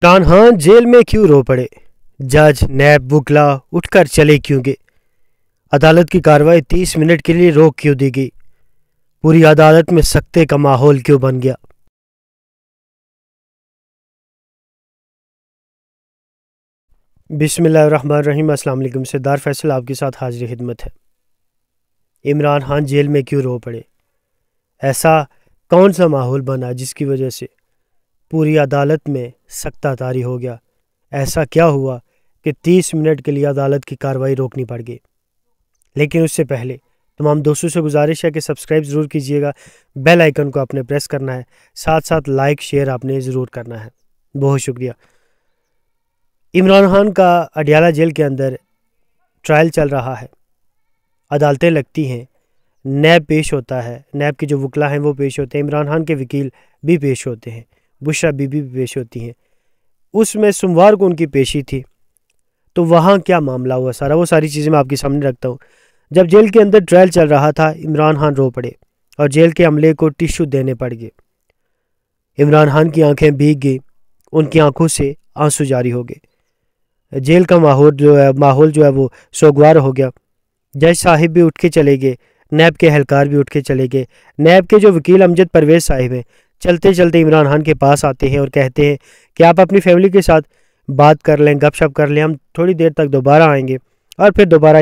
Imran Khan jail میں کیوں رو پڑے؟ جج، نیب، وکلا اٹھ کر چلے کیوں گئے؟ عدالت کی کارروائی 30 منٹ کے لیے روک کیوں دی گئی؟ پوری عدالت میں سکتے کا ماحول کیوں بن گیا؟ بسم اللہ الرحمن الرحیم۔ السلام علیکم، سردار فیصل آپ کے ساتھ حاضر خدمت ہے۔ عمران خان جیل میں کیوں رو پڑے؟ ایسا کون سا ماحول بنا جس کی وجہ سے پوری عدالت میں سکتہ طاری ہو گیا؟ ایسا کیا ہوا کہ 30 منٹ کے لیے عدالت کی کارروائی روکنی پڑ گئی؟ لیکن اس سے پہلے تمام دوستوں سے گزارش ہے کہ سبسکرائب ضرور کیجیے گا، بیل آئیکن کو آپ نے پریس کرنا ہے، ساتھ ساتھ لائک شیئر آپ نے ضرور کرنا ہے۔ بہت شکریہ۔ عمران خان کا اڈیالہ جیل کے اندر ٹرائل چل رہا ہے، عدالتیں لگتی ہیں، نیب پیش ہوتا ہے، نیب کے جو وکلا ہیں وہ پیش ہوتے ہیں، عمران خان کے وکیل بھی پیش ہوتے ہیں، بشرا بی بی بھی پیش ہوتی ہیں۔ اس میں سوموار کو ان کی پیشی تھی، تو وہاں کیا معاملہ ہوا وہ ساری چیزیں میں آپ کے سامنے رکھتا ہوں۔ جب جیل کے اندر ٹرائل چل رہا تھا، عمران خان رو پڑے اور جیل کے عملے کو ٹیشو دینے پڑ گئے۔ عمران خان کی آنکھیں بھیگ گئی، ان کی آنکھوں سے آنسو جاری ہو گئے۔ جیل کا ماحول جو ہے وہ سوگوار ہو گیا۔ جج صاحب بھی اٹھ کے چلے گئے، نیب کے اہلکار بھی اٹھ کے چلے گئے۔ نیب کے جو وکیل امجد پرویز صاحب ہیں، چلتے چلتے عمران خان کے پاس آتے ہیں اور کہتے ہیں کہ آپ اپنی فیملی کے ساتھ بات کر لیں، گپ شپ کر لیں، ہم تھوڑی دیر تک دوبارہ آئیں گے اور پھر دوبارہ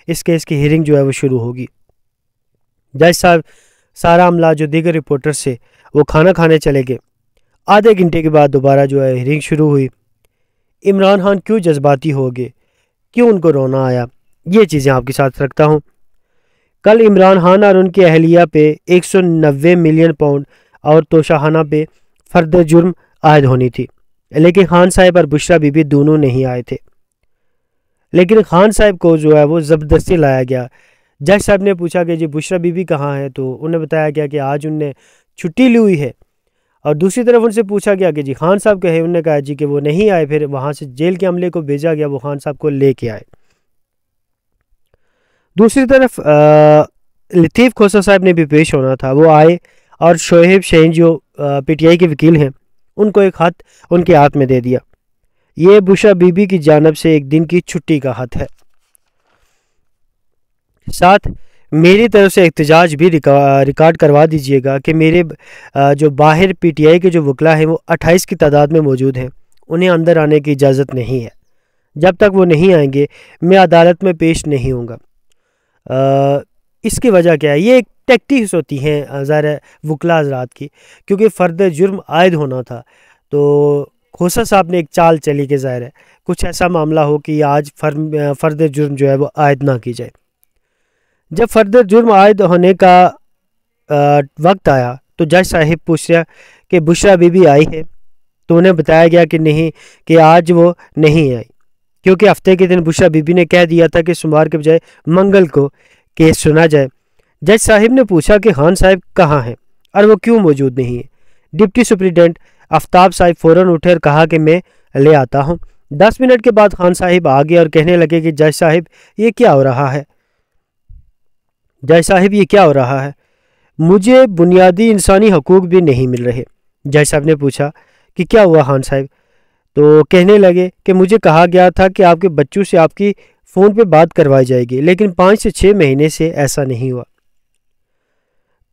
اس کیس کی ہیرنگ جو ہے وہ شروع ہوگی۔ جج صاحب سارا عملہ جو دیگر رپورٹر سے وہ کھانا کھانے چلے گئے۔ آدھے گھنٹے کے بعد دوبارہ جو ہے ہیرنگ شروع ہوئی۔ عمران خان کیوں جذباتی ہو گئے، کیوں ان کو رونا آیا، یہ چیزیں آپ کے ساتھ رکھتا ہوں۔ کل عمران خان اور ان کی اہلیہ پہ 190 ملین پاؤنڈ اور توشاخانہ پہ فرد جرم عائد ہونی تھی، لیکن خان صاحب اور بشرا بی بی دونوں نہیں آئے تھے۔ لیکن خان صاحب کو جو ہے وہ زبردستی لایا گیا۔ جج صاحب نے پوچھا کہ جی بشرا بی بی کہاں ہے، تو انہیں بتایا گیا کہ آج انہیں چھٹی لی ہوئی ہے، اور دوسری طرف ان سے پوچھا گیا کہ جی خان صاحب کہے، انہوں نے کہا جی کہ وہ نہیں آئے۔ پھر وہاں سے جیل کے عملے کو بھیجا گیا، وہ خان صاحب کو لے کے آئے۔ دوسری طرف لطیف کھوسہ صاحب نے بھی پیش ہونا تھا، وہ آئے اور شعیب شہین جو پی ٹی آئی کے وکیل ہیں، ان کو ایک خط ان کے ہاتھ میں دے دیا۔ یہ بشرا بی بی کی جانب سے ایک دن کی چھٹی کا خط ہے، ساتھ میری طرف سے احتجاج بھی ریکارڈ کروا دیجئے گا کہ میرے جو باہر پی ٹی آئی کے جو وکلا ہیں وہ 28 کی تعداد میں موجود ہیں، انہیں اندر آنے کی اجازت نہیں ہے۔ جب تک وہ نہیں آئیں گے میں عدالت میں پیش نہیں ہوں گا۔ اس کی وجہ کیا ہے؟ یہ ایک ٹیکٹکس ہوتی ہیں ظاہر وکلا حضرات کی، کیونکہ فرد جرم عائد ہونا تھا، تو کھوسہ صاحب نے ایک چال چلی کہ ظاہر ہے کچھ ایسا معاملہ ہو کہ آج فرد جرم جو ہے وہ عائد نہ کی جائے۔ جب فرد جرم عائد ہونے کا وقت آیا تو جج صاحب پوچھ رہا کہ بشرا بی بی آئی ہے، تو انہیں بتایا گیا کہ نہیں، کہ آج وہ نہیں آئی، کیونکہ ہفتے کے دن بشرا بی بی نے کہہ دیا تھا کہ سوموار کے بجائے منگل کو کیس سنا جائے۔ جج صاحب نے پوچھا کہ خان صاحب کہاں ہیں اور وہ کیوں موجود نہیں ہیں؟ ڈپٹی سپرنٹینڈنٹ آفتاب صاحب فوراً اٹھے اور کہا کہ میں لے آتا ہوں۔ 10 منٹ کے بعد خان صاحب آ گئے اور کہنے لگے کہ جج صاحب یہ کیا ہو رہا ہے؟ جج صاحب یہ کیا ہو رہا ہے؟ مجھے بنیادی انسانی حقوق بھی نہیں مل رہے۔ جج صاحب نے پوچھا کہ کیا ہوا خان صاحب؟ تو کہنے لگے کہ مجھے کہا گیا تھا کہ آپ کے بچوں سے آپ کی فون پہ بات کروائی جائے گی، لیکن 5 سے 6 مہینے سے ایسا نہیں ہوا،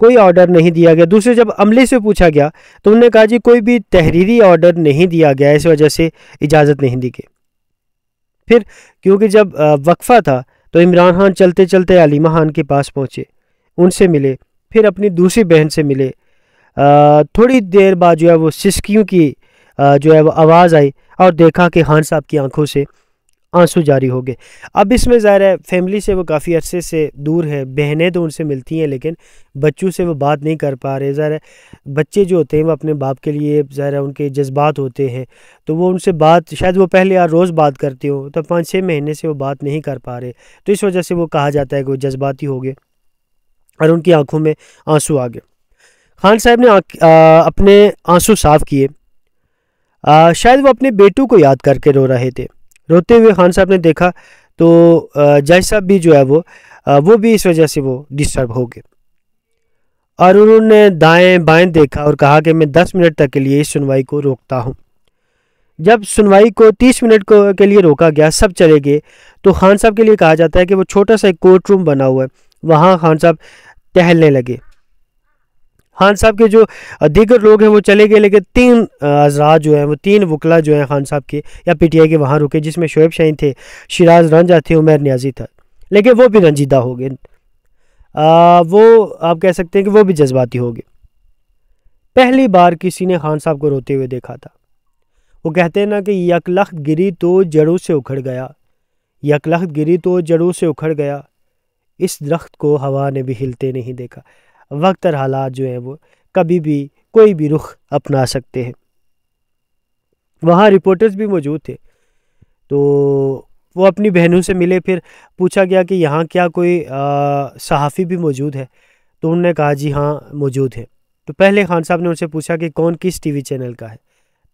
کوئی آرڈر نہیں دیا گیا۔ دوسرے جب عملے سے پوچھا گیا تو انہوں نے کہا جی کوئی بھی تحریری آرڈر نہیں دیا گیا، اس وجہ سے اجازت نہیں دی گئی۔ پھر کیونکہ جب وقفہ تھا تو عمران خان چلتے چلتے علیمہ خان کے پاس پہنچے، ان سے ملے، پھر اپنی دوسری بہن سے ملے۔ تھوڑی دیر بعد جو ہے وہ سسکیوں کی جو ہے وہ آواز آئی اور دیکھا کہ خان صاحب کی آنکھوں سے آنسو جاری ہو گئے۔ اب اس میں ظاہر ہے فیملی سے وہ کافی عرصے سے دور ہے، بہنیں تو ان سے ملتی ہیں لیکن بچوں سے وہ بات نہیں کر پا رہے۔ ظاہر ہے بچے جو ہوتے ہیں وہ اپنے باپ کے لیے ظاہر ہے ان کے جذبات ہوتے ہیں، تو وہ ان سے بات شاید وہ پہلے روز بات کرتے ہوں، تو 5-6 مہینے سے وہ بات نہیں کر پا رہے، تو اس وجہ سے وہ کہا جاتا ہے کہ وہ جذباتی ہو گئے اور ان کی آنکھوں میں آنسو آ گئے۔ خان صاحب نے اپنے آنسو صاف کیے، شاید وہ اپنے بیٹوں کو یاد کر کے رو رہے تھے۔ روتے ہوئے خان صاحب نے دیکھا تو جج صاحب بھی جو ہے وہ بھی اس وجہ سے وہ ڈسٹرب ہو گئے، اور انہوں نے دائیں بائیں دیکھا اور کہا کہ میں 10 منٹ تک کے لیے اس سنوائی کو روکتا ہوں۔ جب سنوائی کو 30 منٹ کے لیے روکا گیا، سب چلے گئے، تو خان صاحب کے لیے کہا جاتا ہے کہ وہ چھوٹا سا ایک کورٹ روم بنا ہوا ہے، وہاں خان صاحب ٹہلنے لگے۔ خان صاحب کے جو دیگر لوگ ہیں وہ چلے گئے، لیکن 3 حضرات جو ہیں، وہ 3 وکلا جو ہیں خان صاحب کے یا پی ٹی آئی کے، وہاں رکے، جس میں شعیب شاہین تھے، شیراز رنجا تھے، عمیر نیازی تھا، لیکن وہ بھی رنجیدہ ہو گئے، وہ آپ کہہ سکتے ہیں کہ وہ بھی جذباتی ہو گئے۔ پہلی بار کسی نے خان صاحب کو روتے ہوئے دیکھا تھا۔ وہ کہتے ہیں نا کہ یک لخت گری تو جڑوں سے اکھڑ گیا، یک لخت گری تو جڑوں سے اکھڑ گیا، اس درخت کو ہوا نے بھی ہلتے نہیں دیکھا۔ وقت اور حالات جو ہیں وہ کبھی بھی کوئی بھی رخ اپنا سکتے ہیں۔ وہاں رپورٹرز بھی موجود تھے، تو وہ اپنی بہنوں سے ملے، پھر پوچھا گیا کہ یہاں کیا کوئی صحافی بھی موجود ہے، تو انہوں نے کہا جی ہاں موجود ہے۔ تو پہلے خان صاحب نے ان سے پوچھا کہ کون کس ٹی وی چینل کا ہے،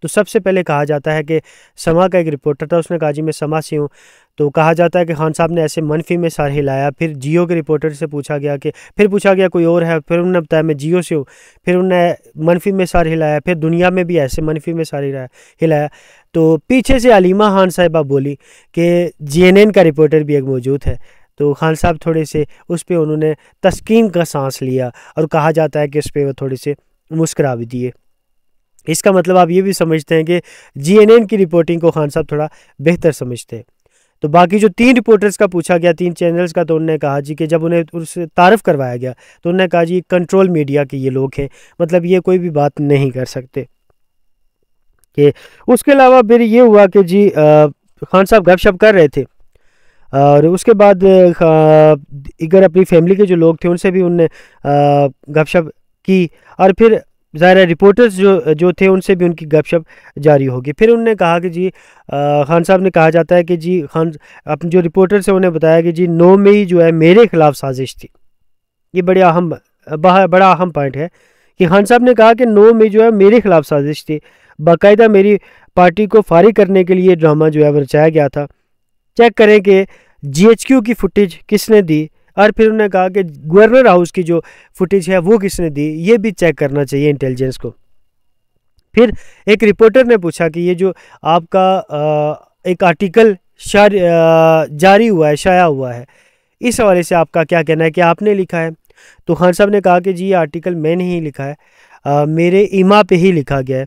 تو سب سے پہلے کہا جاتا ہے کہ سما کا ایک رپورٹر تھا، اس نے کہا جی میں سما سے ہوں۔ تو کہا جاتا ہے کہ خان صاحب نے ایسے منفی میں سر ہلایا، پھر جیو کے رپورٹر سے پوچھا گیا کہ پھر پوچھا گیا کوئی اور ہے، پھر انہوں نے بتایا میں جیو سے ہوں، پھر انہوں نے منفی میں سر ہلایا، پھر دنیا میں بھی ایسے منفی میں سر ہلایا۔ تو پیچھے سے علیمہ خان صاحبہ بولی کہ جی این این کا رپورٹر بھی ایک موجود ہے، تو خان صاحب تھوڑے سے اس پہ انہوں نے تسکین کا سانس لیا، اور کہا جاتا ہے کہ اس پہ وہ تھوڑے سے مسکرا بھی دیے۔ اس کا مطلب آپ یہ بھی سمجھتے ہیں کہ جی این این کی رپورٹنگ کو خان صاحب تھوڑا بہتر سمجھتے ہیں۔ تو باقی جو 3 رپورٹرز کا پوچھا گیا، 3 چینلز کا، تو انہوں نے کہا جی کہ جب انہیں اس سے تعارف کروایا گیا تو انہوں نے کہا جی کنٹرول میڈیا کے یہ لوگ ہیں، مطلب یہ کوئی بھی بات نہیں کر سکتے۔ کہ اس کے علاوہ پھر یہ ہوا کہ جی خان صاحب گپ شپ کر رہے تھے، اور اس کے بعد اگر اپنی فیملی کے جو لوگ تھے ان سے بھی انہوں نے گپ شپ کی، اور پھر ظاہر رپورٹرز جو تھے ان سے بھی ان کی گپ شپ جاری ہوگی۔ پھر انہوں نے کہا کہ جی خان صاحب نے کہا جاتا ہے کہ جی خان اپنے جو رپورٹر سے انہیں بتایا کہ جی 9 مئی جو ہے میرے خلاف سازش تھی۔ یہ بڑا اہم پوائنٹ ہے کہ خان صاحب نے کہا کہ 9 مئی جو ہے میرے خلاف سازش تھی، باقاعدہ میری پارٹی کو فارغ کرنے کے لیے ڈرامہ جو ہے وہ رچایا گیا تھا، چیک کریں کہ جی ایچ کیو کی فوٹیج کس نے دی، اور پھر انہوں نے کہا کہ گورنر ہاؤس کی جو فوٹیج ہے وہ کس نے دی، یہ بھی چیک کرنا چاہیے انٹیلیجنس کو۔ پھر ایک رپورٹر نے پوچھا کہ یہ جو آپ کا ایک آرٹیکل جاری ہوا ہے، شائع ہوا ہے، اس حوالے سے آپ کا کیا کہنا ہے کہ آپ نے لکھا ہے؟ تو خان صاحب نے کہا کہ جی یہ آرٹیکل میں نے ہی لکھا ہے، میرے ایما پہ ہی لکھا گیا ہے،